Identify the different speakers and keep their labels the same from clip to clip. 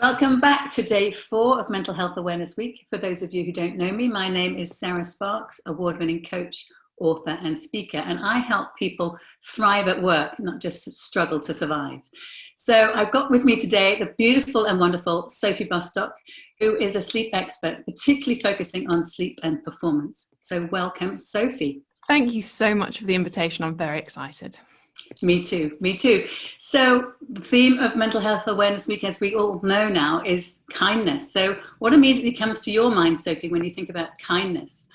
Speaker 1: Welcome back to day 4 of Mental Health Awareness Week. For those of you who don't know me, my name is Sarah Sparks, award-winning coach, author and speaker, and I help people thrive at work, not just struggle to survive. So I've got with me today the beautiful and wonderful Sophie Bostock, who is a sleep expert, particularly focusing on sleep and performance. So welcome, Sophie.
Speaker 2: Thank you so much for the invitation. I'm very excited.
Speaker 1: Me too, me too. So the theme of Mental Health Awareness Week, as we all know now, is kindness. So what immediately comes to your mind, Sophie, when you think about kindness?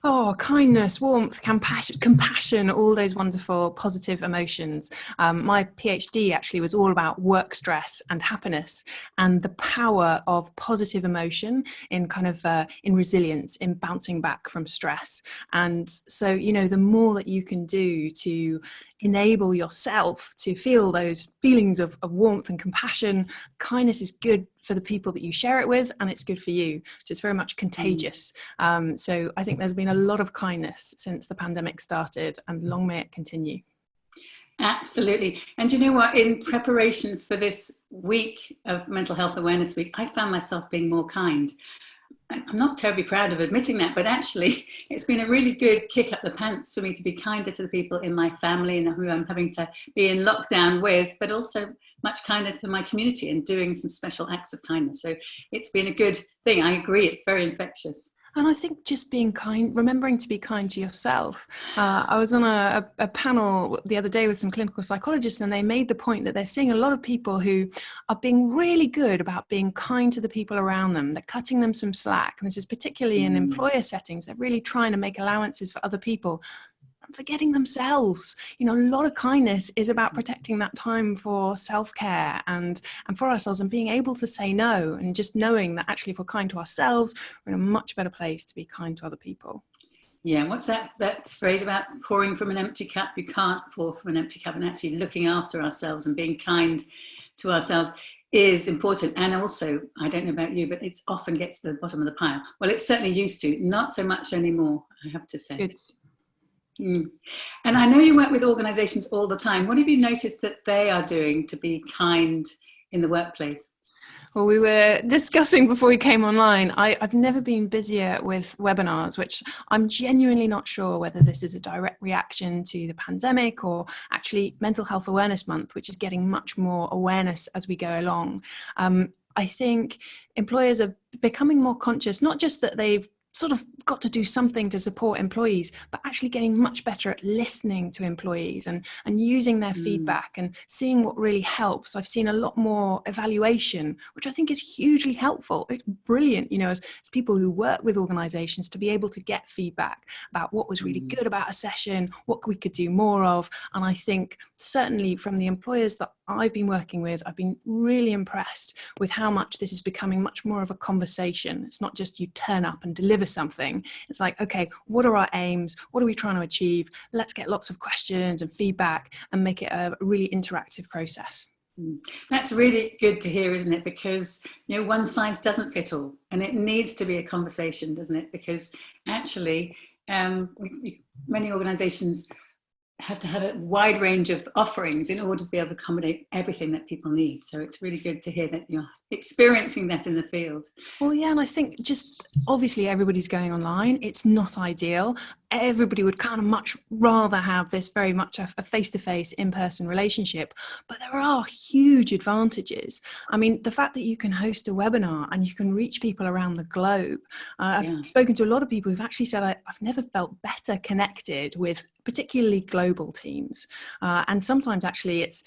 Speaker 2: Oh, kindness, warmth, compassion, all those wonderful positive emotions. My PhD actually was all about work stress and happiness and the power of positive emotion in in resilience, in bouncing back from stress. And so, the more that you can do to enable yourself to feel those feelings of warmth and compassion, kindness is good for the people that you share it with, and it's good for you. So it's very much contagious. So I think there's been a lot of kindness since the pandemic started, and long may it continue.
Speaker 1: Absolutely. And you know what? In preparation for this week of Mental Health Awareness Week, I found myself being more kind. I'm not terribly proud of admitting that, but actually it's been a really good kick up the pants for me to be kinder to the people in my family and who I'm having to be in lockdown with, but also much kinder to my community and doing some special acts of kindness. So it's been a good thing. I agree. It's very infectious.
Speaker 2: And I think just being kind, remembering to be kind to yourself. I was on a panel the other day with some clinical psychologists, and they made the point that they're seeing a lot of people who are being really good about being kind to the people around them. They're cutting them some slack. And this is particularly in employer settings. They're really trying to make allowances for other people, forgetting themselves. A lot of kindness is about protecting that time for self-care and for ourselves, and being able to say no, and just knowing that actually if we're kind to ourselves, we're in a much better place to be kind to other people.
Speaker 1: Yeah, what's that phrase about pouring from an empty cup? You can't pour from an empty cup, and actually looking after ourselves and being kind to ourselves is important. And also, I don't know about you, but it often gets to the bottom of the pile. Well, it certainly used to, not so much anymore, I have to say.
Speaker 2: Good.
Speaker 1: And I know you work with organizations all the time. What have you noticed that they are doing to be kind in the workplace?
Speaker 2: Well, we were discussing before we came online, I've never been busier with webinars, which I'm genuinely not sure whether this is a direct reaction to the pandemic or actually Mental Health Awareness Month, which is getting much more awareness as we go along. I think employers are becoming more conscious, not just that they've sort of got to do something to support employees, but actually getting much better at listening to employees and using their feedback and seeing what really helps. I've seen a lot more evaluation, which I think is hugely helpful. It's brilliant, as people who work with organizations, to be able to get feedback about what was really good about a session, what we could do more of. And I think certainly from the employers that I've been working with, I've been really impressed with how much this is becoming much more of a conversation. It's not just you turn up and deliver something. It's like, okay, what are our aims? What are we trying to achieve? Let's get lots of questions and feedback and make it a really interactive process.
Speaker 1: That's really good to hear, isn't it? Because, one size doesn't fit all, and it needs to be a conversation, doesn't it? Because actually, many organizations have to have a wide range of offerings in order to be able to accommodate everything that people need. So it's really good to hear that you're experiencing that in the field.
Speaker 2: Well, yeah, and I think just obviously everybody's going online. It's not ideal. Everybody would kind of much rather have this very much a face-to-face, in-person relationship, but there are huge advantages. I mean, the fact that you can host a webinar and you can reach people around the globe. I've spoken to a lot of people who've actually said, I've never felt better connected with particularly global teams. And sometimes actually it's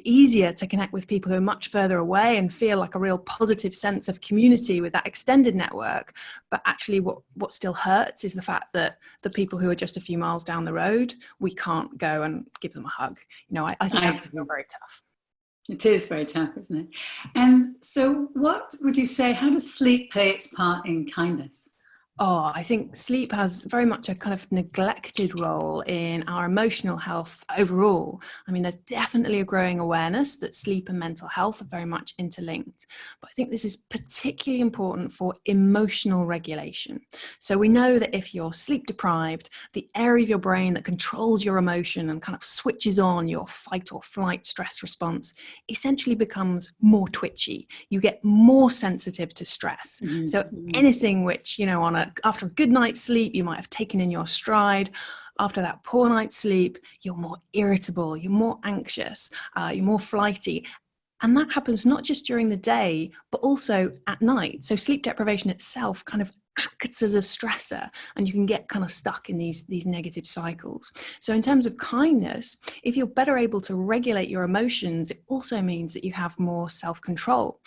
Speaker 2: easier to connect with people who are much further away and feel like a real positive sense of community with that extended network. But actually what still hurts is the fact that the people who are just a few miles down the road, we can't go and give them a hug. I think that's very tough.
Speaker 1: It is very tough, isn't it? And so what would you say, how does sleep play its part in kindness?
Speaker 2: Oh, I think sleep has very much a kind of neglected role in our emotional health overall. I mean, there's definitely a growing awareness that sleep and mental health are very much interlinked. But I think this is particularly important for emotional regulation. So we know that if you're sleep deprived, the area of your brain that controls your emotion and kind of switches on your fight or flight stress response essentially becomes more twitchy. You get more sensitive to stress.
Speaker 1: Mm-hmm.
Speaker 2: So
Speaker 1: Mm-hmm.
Speaker 2: anything which, after a good night's sleep, you might have taken in your stride. After that poor night's sleep, you're more irritable, you're more anxious, you're more flighty. And that happens not just during the day, but also at night. So sleep deprivation itself kind of acts as a stressor, and you can get kind of stuck in these negative cycles. So in terms of kindness, if you're better able to regulate your emotions, it also means that you have more self-control.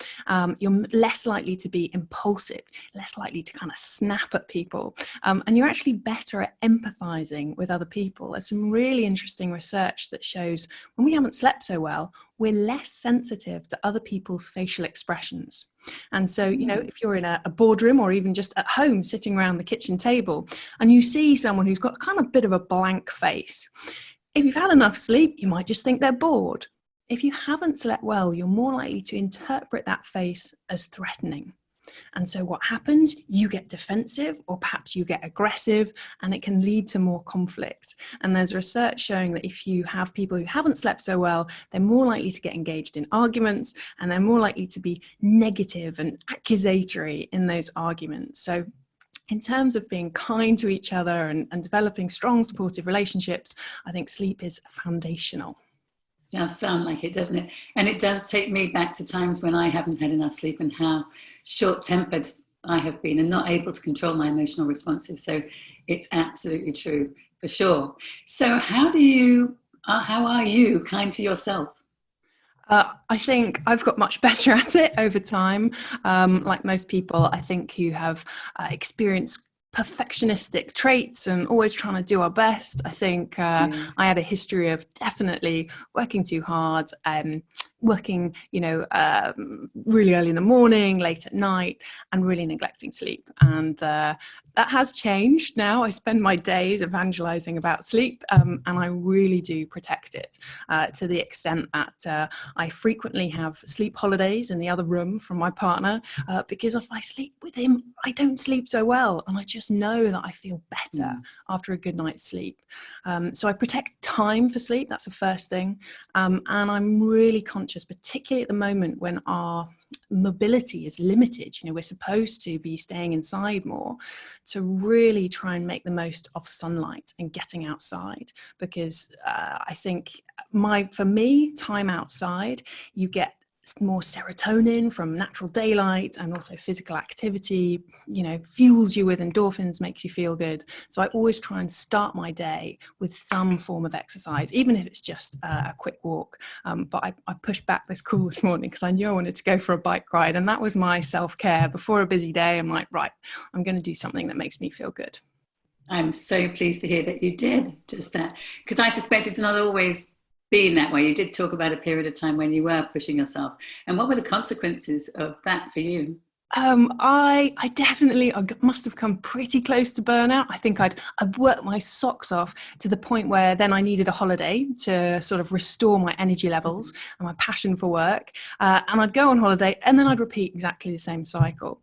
Speaker 2: You're less likely to be impulsive, less likely to kind of snap at people, and you're actually better at empathizing with other people. There's some really interesting research that shows when we haven't slept so well, we're less sensitive to other people's facial expressions. And so, if you're in a boardroom or even just at home sitting around the kitchen table and you see someone who's got kind of a bit of a blank face, if you've had enough sleep, you might just think they're bored. If you haven't slept well, you're more likely to interpret that face as threatening. And so what happens? You get defensive, or perhaps you get aggressive, and it can lead to more conflict. And there's research showing that if you have people who haven't slept so well, they're more likely to get engaged in arguments, and they're more likely to be negative and accusatory in those arguments. So in terms of being kind to each other and developing strong supportive relationships, I think sleep is foundational.
Speaker 1: Does sound like it, doesn't it? And it does take me back to times when I haven't had enough sleep and how short-tempered I have been and not able to control my emotional responses. So it's absolutely true, for sure. So how are you kind to yourself?
Speaker 2: I think I've got much better at it over time. Like most people, I think, who have experienced perfectionistic traits and always trying to do our best. I think I had a history of definitely working too hard, working, really early in the morning, late at night, and really neglecting sleep. And that has changed now. I spend my days evangelizing about sleep, and I really do protect it to the extent that I frequently have sleep holidays in the other room from my partner, because if I sleep with him, I don't sleep so well, and I just know that I feel better after a good night's sleep. So I protect time for sleep. That's the first thing. And I'm really conscious, particularly at the moment when our mobility is limited. We're supposed to be staying inside more, to really try and make the most of sunlight and getting outside, because I think for me, time outside, you get more serotonin from natural daylight, and also physical activity, fuels you with endorphins, makes you feel good. So I always try and start my day with some form of exercise, even if it's just a quick walk. But I pushed back this call this morning because I knew I wanted to go for a bike ride, and that was my self-care before a busy day. I'm like, right, I'm going to do something that makes me feel good.
Speaker 1: I'm so pleased to hear that you did just that, because I suspect it's not always been that way. You did talk about a period of time when you were pushing yourself. And what were the consequences of that for you?
Speaker 2: I definitely must have come pretty close to burnout. I think I'd worked my socks off to the point where then I needed a holiday to sort of restore my energy levels and my passion for work. And I'd go on holiday and then I'd repeat exactly the same cycle.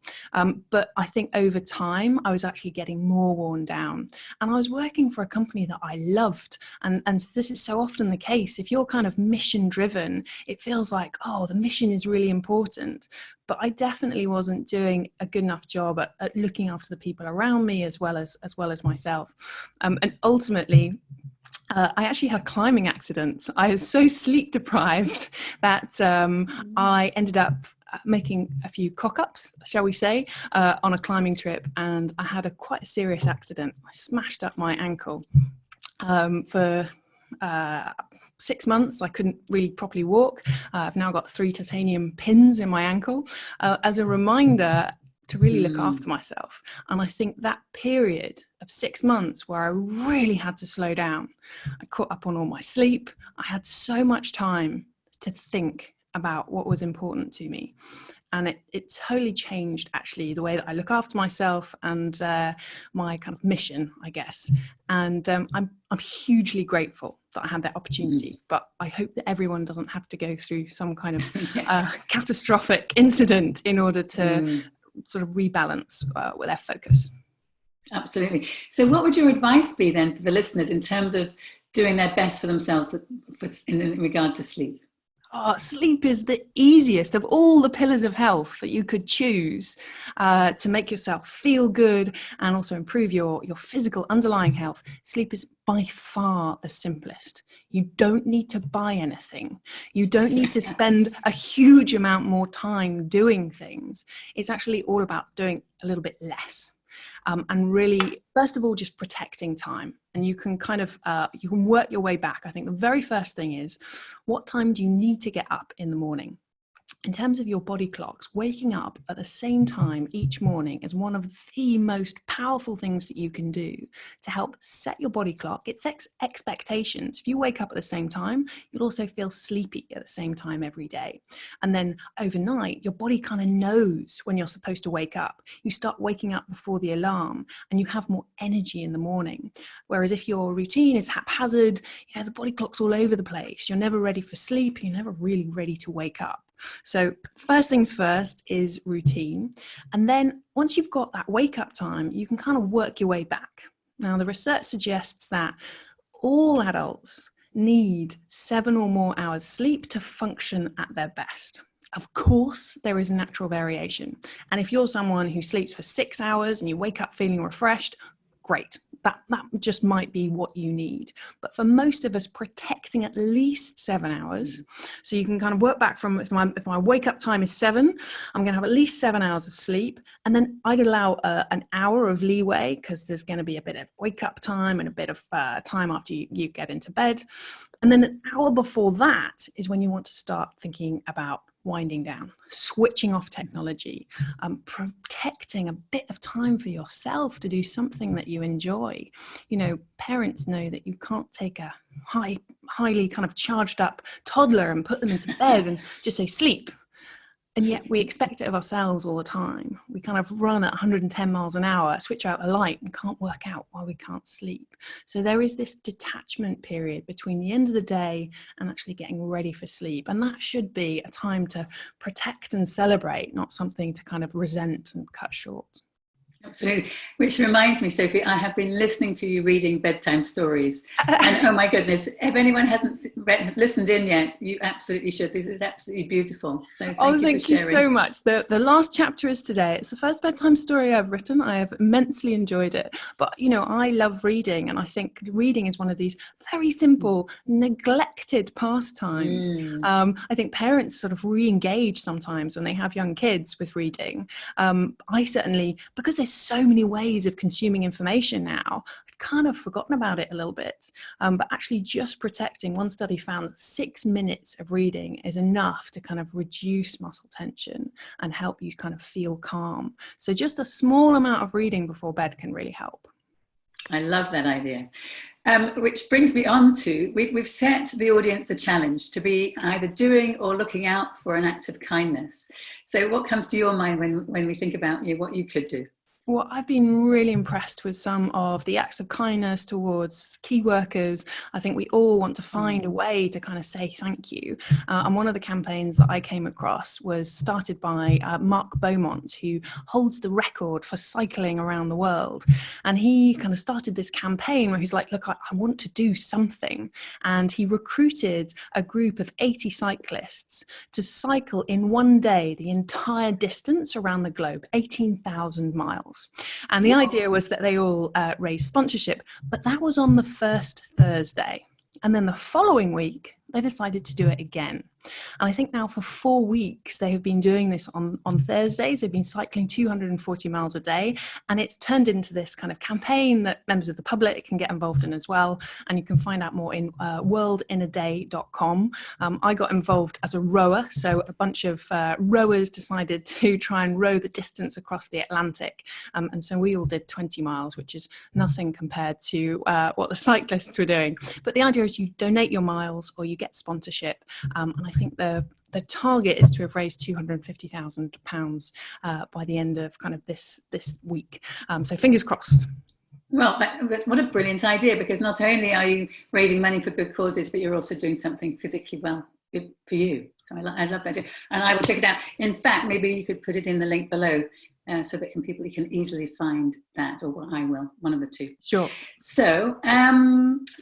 Speaker 2: But I think over time, I was actually getting more worn down. And I was working for a company that I loved. And this is so often the case. If you're kind of mission driven, it feels like, oh, the mission is really important. But I definitely wasn't doing a good enough job at looking after the people around me as well as myself. And ultimately, I actually had a climbing accident. I was so sleep deprived that I ended up making a few cock-ups, shall we say, on a climbing trip, and I had quite a serious accident. I smashed up my ankle for 6 months. I couldn't really properly walk. I've now got 3 titanium pins in my ankle as a reminder to really look after myself. And I think that period of 6 months where I really had to slow down, I caught up on all my sleep. I had so much time to think about what was important to me. And it totally changed actually the way that I look after myself and my kind of mission, I guess. And I'm hugely grateful that I had that opportunity, but I hope that everyone doesn't have to go through some kind of catastrophic incident in order to sort of rebalance with their focus.
Speaker 1: Absolutely. So what would your advice be then for the listeners in terms of doing their best for themselves in regard to sleep?
Speaker 2: Oh, sleep is the easiest of all the pillars of health that you could choose to make yourself feel good and also improve your physical underlying health. Sleep is by far the simplest. You don't need to buy anything. You don't need to spend a huge amount more time doing things. It's actually all about doing a little bit less. And really, first of all, just protecting time. And you can kind of, you can work your way back. I think the very first thing is, what time do you need to get up in the morning? In terms of your body clocks, waking up at the same time each morning is one of the most powerful things that you can do to help set your body clock. It sets expectations. If you wake up at the same time, you'll also feel sleepy at the same time every day. And then overnight, your body kind of knows when you're supposed to wake up. You start waking up before the alarm and you have more energy in the morning. Whereas if your routine is haphazard, the body clock's all over the place. You're never ready for sleep. You're never really ready to wake up. So first things first is routine. And then once you've got that wake up time, you can kind of work your way back. Now, the research suggests that all adults need 7 or more hours sleep to function at their best. Of course, there is natural variation. And if you're someone who sleeps for 6 hours and you wake up feeling refreshed, great. That just might be what you need. But for most of us, protecting at least 7 hours. So you can kind of work back from if my wake up time is 7, I'm going to have at least 7 hours of sleep. And then I'd allow an hour of leeway because there's going to be a bit of wake up time and a bit of time after you get into bed. And then an hour before that is when you want to start thinking about winding down, switching off technology, protecting a bit of time for yourself to do something that you enjoy. Parents know that you can't take a highly kind of charged up toddler and put them into bed and just say sleep. And yet we expect it of ourselves all the time. We kind of run at 110 miles an hour, switch out the light and can't work out why we can't sleep. So there is this detachment period between the end of the day and actually getting ready for sleep. And that should be a time to protect and celebrate, not something to kind of resent and cut short.
Speaker 1: Absolutely. Which reminds me, Sophie, I have been listening to you reading bedtime stories. And oh my goodness, if anyone hasn't listened in yet, you absolutely should. This is absolutely beautiful. So thank you
Speaker 2: so much. The last chapter is today. It's the first bedtime story I've written. I have immensely enjoyed it. But, I love reading. And I think reading is one of these very simple, neglected pastimes. I think parents sort of re-engage sometimes when they have young kids with reading. I certainly, because there's so many ways of consuming information now, I'd kind of forgotten about it a little bit. But actually just protecting, one study found that 6 minutes of reading is enough to kind of reduce muscle tension and help you kind of feel calm. So just a small amount of reading before bed can really help.
Speaker 1: I love that idea. Which brings me on to, we've set the audience a challenge to be either doing or looking out for an act of kindness. So what comes to your mind when we think about what you could do?
Speaker 2: Well, I've been really impressed with some of the acts of kindness towards key workers. I think we all want to find a way to kind of say thank you. And one of the campaigns that I came across was started by Mark Beaumont, who holds the record for cycling around the world. And he kind of started this campaign where he's like, look, I want to do something. And he recruited a group of 80 cyclists to cycle in one day the entire distance around the globe, 18,000 miles. And the idea was that they all raised sponsorship, but that was on the first Thursday. And then the following week, they decided to do it again. And I think now for 4 weeks, they have been doing this on Thursdays. They've been cycling 240 miles a day. And it's turned into this kind of campaign that members of the public can get involved in as well. And you can find out more in worldinaday.com. I got involved as a rower. So a bunch of rowers decided to try and row the distance across the Atlantic. And so we all did 20 miles, which is nothing compared to what the cyclists were doing. But the idea is you donate your miles or you get sponsorship. And I think the the target is to have raised £250,000 by the end of kind of this week. So fingers crossed.
Speaker 1: Well, what a brilliant idea, because not only are you raising money for good causes, but you're also doing something physically well for you. So I love that too. And I will check it out. In fact, maybe you could put it in the link below so that people can easily find that, or I will, one of the two.
Speaker 2: Sure.
Speaker 1: So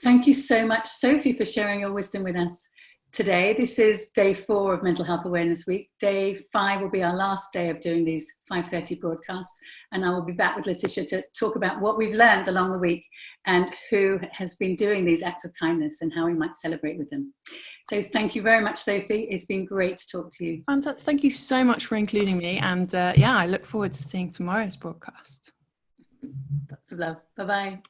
Speaker 1: thank you so much, Sophie, for sharing your wisdom with us today. This is day 4 of Mental Health Awareness Week. Day 5 will be our last day of doing these 5:30 broadcasts, and I will be back with Letitia to talk about what we've learned along the week and who has been doing these acts of kindness and how we might celebrate with them. So thank you very much, Sophie. It's been great to talk to you.
Speaker 2: And thank you so much for including me, and I look forward to seeing tomorrow's broadcast.
Speaker 1: Lots of love. Bye-bye.